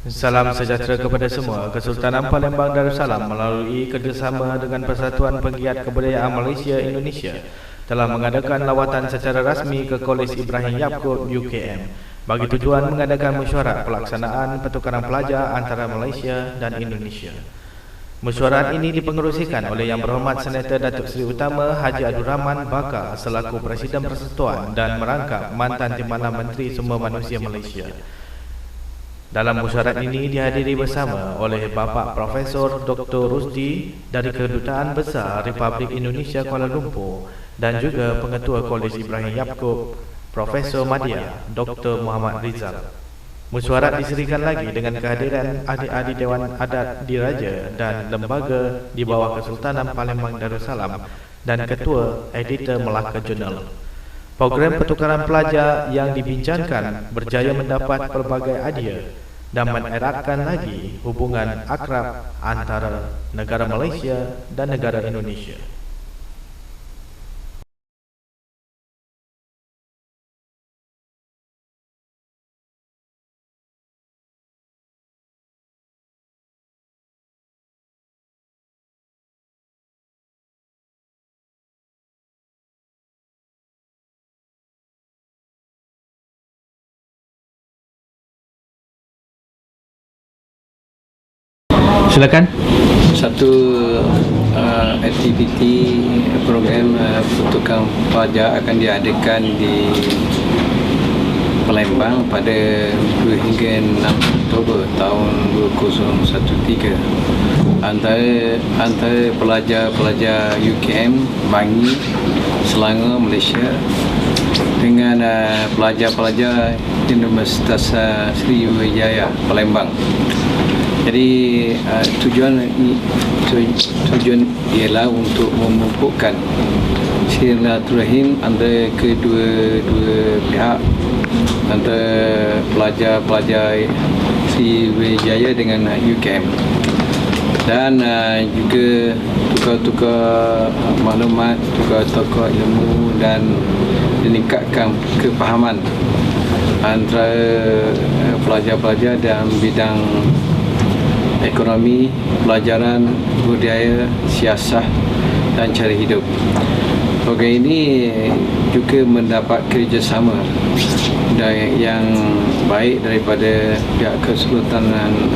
Salam sejahtera kepada semua. Kesultanan Palembang Darussalam melalui kerjasama dengan Persatuan Penggiat Kebudayaan Malaysia Indonesia telah mengadakan lawatan secara rasmi ke Kolej Ibrahim Yaakob UKM bagi tujuan mengadakan mesyuarat pelaksanaan pertukaran pelajar antara Malaysia dan Indonesia. Mesyuarat ini dipengerusikan oleh Yang Berhormat Senator Datuk Seri Utama Haji Abdul Rahman Bakar selaku Presiden Persatuan dan merangkap mantan Timbalan Menteri Sumber Manusia Malaysia. Dalam mesyuarat ini dihadiri bersama oleh Bapak Profesor Dr. Rusdi dari Kedutaan Besar Republik Indonesia Kuala Lumpur dan juga Pengetua Kolej Ibrahim Yaakob Profesor Madya Dr. Muhammad Rizal. Mesyuarat diserikan lagi dengan kehadiran adik-adik Dewan Adat Diraja dan lembaga di bawah Kesultanan Palembang Darussalam dan Ketua Editor Melaka Jurnal. Program pertukaran pelajar yang dibincangkan berjaya mendapat pelbagai hadiah dan mengeratkan lagi hubungan akrab antara negara Malaysia dan negara Indonesia. Silakan. Satu aktiviti program pertukaran pelajar akan diadakan di Palembang pada 2 hingga 6 Oktober tahun 2013 antara pelajar-pelajar UKM Bangi, Selangor, Malaysia dengan pelajar-pelajar Universitas Sriwijaya Palembang. Jadi tujuan ialah untuk memupukkan silaturahim antara kedua pihak, antara pelajar-pelajar Sriwijaya dengan UKM, dan juga tukar-tukar maklumat, tukar-tukar ilmu dan meningkatkan kefahaman antara pelajar-pelajar dalam bidang ekonomi, pelajaran, budaya, siasat dan cara hidup. Program ini juga mendapat kerjasama yang baik daripada pihak Kesultanan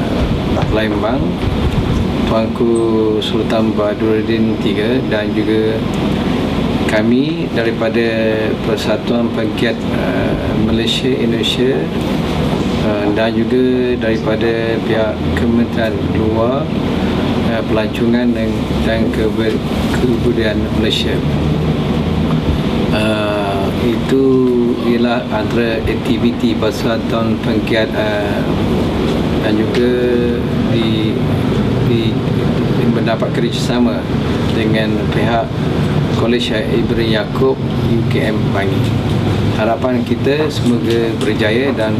Palembang, Tuanku Sultan Badruddin III, dan juga kami daripada Persatuan Penggiat Malaysia Indonesia, dan juga daripada pihak Kementerian Luar, Pelancongan dan Kebudayaan Malaysia. Itu ialah antara aktiviti Persatuan Penggiat dan juga mendapat kerjasama dengan pihak Kolej Ibrahim Yaakob UKM Bangi. Harapan kita semoga berjaya dan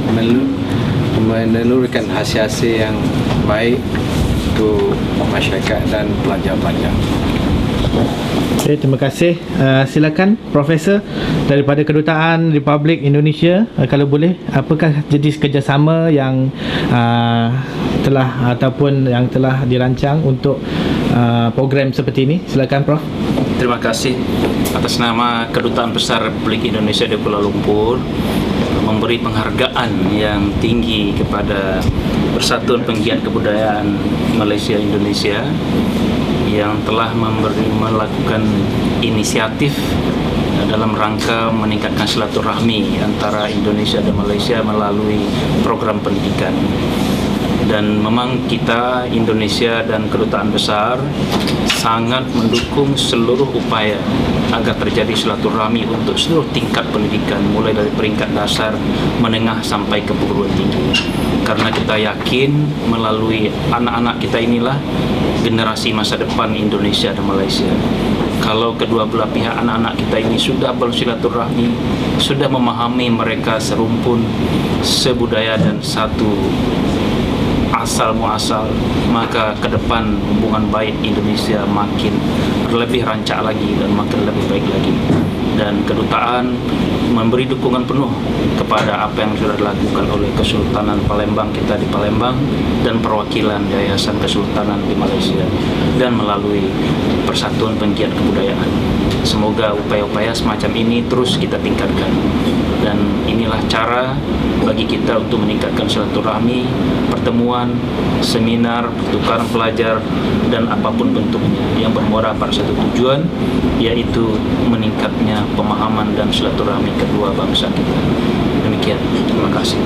menelurkan hasil-hasil yang baik untuk masyarakat dan pelajar-pelajar. Okay, terima kasih. Silakan Profesor daripada Kedutaan Republik Indonesia, kalau boleh, apakah jenis kerjasama yang telah dirancang untuk program seperti ini? Silakan Prof. Terima kasih. Atas nama Kedutaan Besar Republik Indonesia di Kuala Lumpur, memberi penghargaan yang tinggi kepada Persatuan Penggiat Kebudayaan Malaysia Indonesia yang telah melakukan inisiatif dalam rangka meningkatkan silaturahmi antara Indonesia dan Malaysia melalui program pendidikan. Dan memang kita, Indonesia dan Kedutaan Besar, sangat mendukung seluruh upaya agar terjadi silaturahmi untuk seluruh tingkat pendidikan, mulai dari peringkat dasar, menengah sampai ke perguruan tinggi. Karena kita yakin melalui anak-anak kita inilah generasi masa depan Indonesia dan Malaysia. Kalau kedua belah pihak anak-anak kita ini sudah bersilaturahmi, sudah memahami mereka serumpun, sebudaya dan satu asal muasal, maka ke depan hubungan baik Indonesia makin lebih rancak lagi dan makin lebih baik lagi. Dan kedutaan memberi dukungan penuh kepada apa yang sudah dilakukan oleh Kesultanan Palembang kita di Palembang dan perwakilan Yayasan Kesultanan di Malaysia dan melalui Persatuan Penggiat Kebudayaan. Semoga upaya-upaya semacam ini terus kita tingkatkan, dan inilah cara bagi kita untuk meningkatkan silaturahmi, pertemuan, seminar, pertukaran pelajar, dan apapun bentuknya yang bermuara pada satu tujuan, yaitu meningkatnya pemahaman dan silaturahmi kedua bangsa kita. Demikian, terima kasih.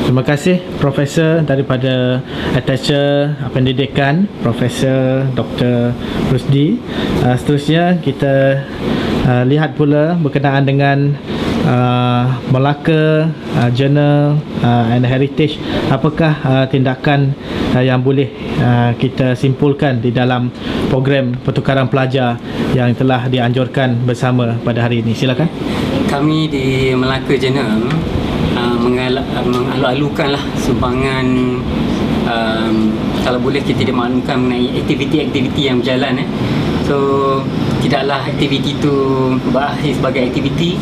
Terima kasih Profesor daripada Atashe Pendidikan, Profesor Dr. Rusdi. Seterusnya kita lihat pula berkenaan dengan Melaka Journal and Heritage. Apakah tindakan yang boleh kita simpulkan di dalam program pertukaran pelajar yang telah dianjurkan bersama pada hari ini? Silakan. Kami di Melaka Journal mengalu-alukanlah sumbangan, kalau boleh kita dimaklumkan mengenai aktiviti-aktiviti yang berjalan. So tidaklah aktiviti itu berakhir sebagai aktiviti,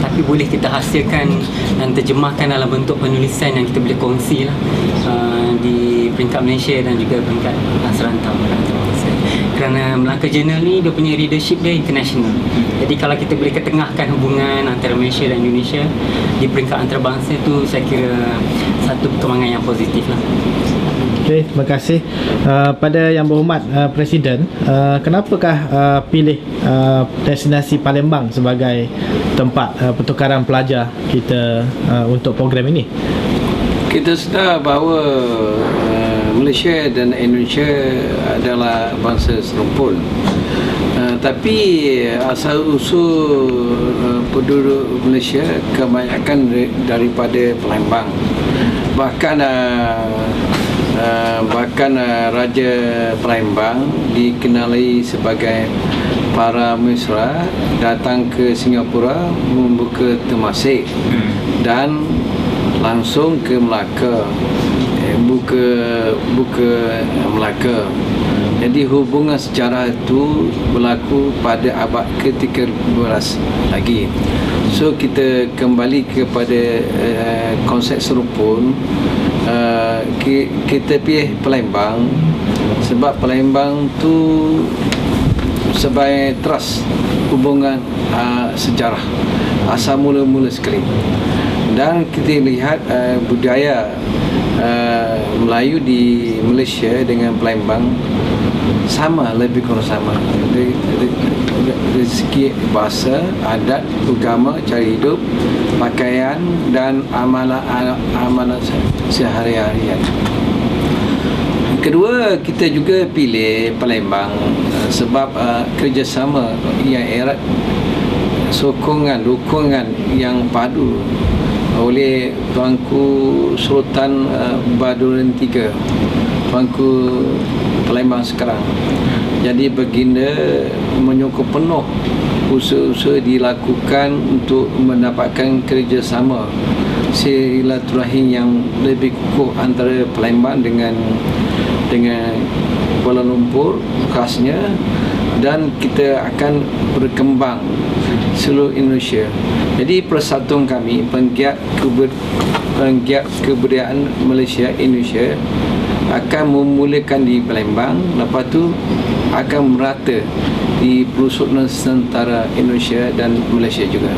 tapi boleh kita hasilkan dan terjemahkan dalam bentuk penulisan yang kita boleh kongsi lah, di peringkat Malaysia dan juga peringkat serantau. Kerana Melaka Journal ni dia punya readership dia international. Jadi kalau kita boleh ketengahkan hubungan antara Malaysia dan Indonesia di peringkat antarabangsa, itu saya kira satu perkembangan yang positif lah. Okey, terima kasih. Pada Yang Berhormat Presiden, kenapakah pilih destinasi Palembang sebagai tempat pertukaran pelajar kita untuk program ini? Kita sedar bahawa Malaysia dan Indonesia adalah bangsa serumpun. Tapi asal-usul penduduk Malaysia kebanyakan daripada Palembang. Bahkan Raja Palembang dikenali sebagai para mesra datang ke Singapura membuka temasek dan langsung ke Melaka, buka Melaka. Jadi hubungan sejarah itu berlaku pada abad ke-13 lagi. So kita kembali kepada konsep serumpun. Kita pilih Palembang sebab Palembang tu sebagai trust hubungan sejarah asal mula-mula sekali. Dan kita lihat budaya Melayu di Malaysia dengan Palembang sama, lebih kurang sama. Dari segi bahasa, adat, agama, cara hidup, pakaian dan amalan sehari-harian. Kedua, kita juga pilih Palembang sebab kerjasama yang erat, dukungan yang padu oleh Tuanku Sultan Badurin III, Tuanku Palembang sekarang. Jadi baginda menyokong penuh usaha-usaha dilakukan untuk mendapatkan kerjasama silaturahim yang lebih kukuh antara Palembang dengan Kuala Lumpur khasnya, dan kita akan berkembang seluruh Indonesia. Jadi persatuan kami, penggiat kebudayaan Malaysia Indonesia, akan memulakan di Palembang, lepas tu akan merata di pelosok nusantara Indonesia dan Malaysia juga.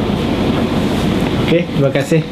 Okey, terima kasih.